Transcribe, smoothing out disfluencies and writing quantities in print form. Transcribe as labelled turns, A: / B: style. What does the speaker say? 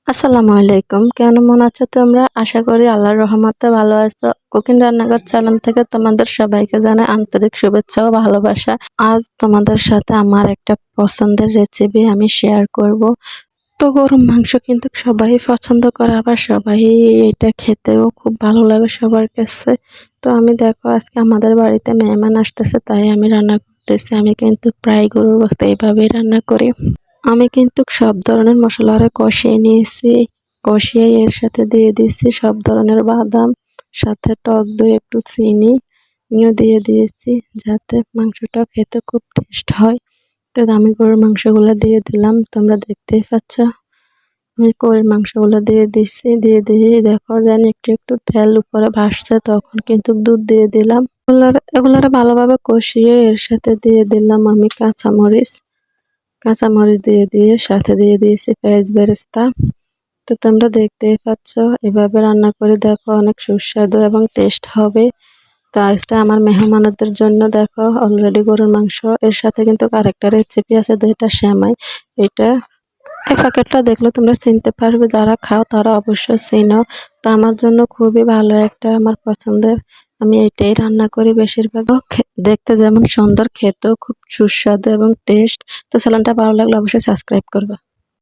A: আসসালামু আলাইকুম। কেমন আছো তোমরা? আশা করি আল্লাহর রহমতে ভালো আছো। কুকিং রান্নাঘর চ্যানেল থেকে তোমাদের সবাইকে জানাই আন্তরিক শুভেচ্ছা ও ভালোবাসা। আজ তোমাদের সাথে আমার একটা পছন্দের রেসিপি আমি শেয়ার করব। তো গরুর মাংস কিন্তু সবাই পছন্দ করে, আবার সবাই এটা খেতেও খুব ভালো লাগে সবার কাছে। তো আমি দেখো আজকে আমাদের বাড়িতে মেহমান আসতেছে, তাই আমি রান্না করতেছি। আমি কিন্তু প্রায় গরুর গোশত এইভাবেই রান্না করি। আমি কিন্তু সব ধরনের মশলা কষিয়ে নিয়েছি। কষিয়ে এর সাথে দিয়ে দিয়েছি সব ধরনের বাদাম, সাথে টক দই, একটু চিনি দিয়ে দিয়েছি, যাতে মাংসটা খেতে খুব টেস্ট হয়। তো আমি গরুর মাংসগুলো দিয়ে দিলাম, তোমরা দেখতেই পাচ্ছ। আমি গরুর মাংসগুলো দিয়ে দিচ্ছি, দিয়ে দেখো যেন একটু একটু তেল উপরে ভাসছে, তখন কিন্তু দুধ দিয়ে দিলাম। এগুলার ভালোভাবে কষিয়ে এর সাথে দিয়ে দিলাম আমি কাঁচামরিচ দিয়ে সাথে দিয়ে দিয়েছি পেঁয়াজ বেরেস্তা। তো তোমরা দেখতেই পাচ্ছ, এভাবে রান্না করে দেখো, অনেক সুস্বাদু এবং টেস্ট হবে। তো আজটা আমার মেহমানদের জন্য দেখো অলরেডি গরুর মাংস, এর সাথে কিন্তু আরেকটা রেসিপি আছে, দুইটা সেমাই। এটা এই প্যাকেটটা দেখলে তোমরা চিনতে পারবে, যারা খাও তারা অবশ্যই চিনো। তো আমার জন্য খুবই ভালো একটা, আমার পছন্দের। আমি এটাই রান্না করি বেশিরভাগ। দেখতে যেমন সুন্দর, খেতেও খুব সুস্বাদু এবং টেস্ট। তো চ্যানেলটা ভালো লাগলে অবশ্যই সাবস্ক্রাইব করবে।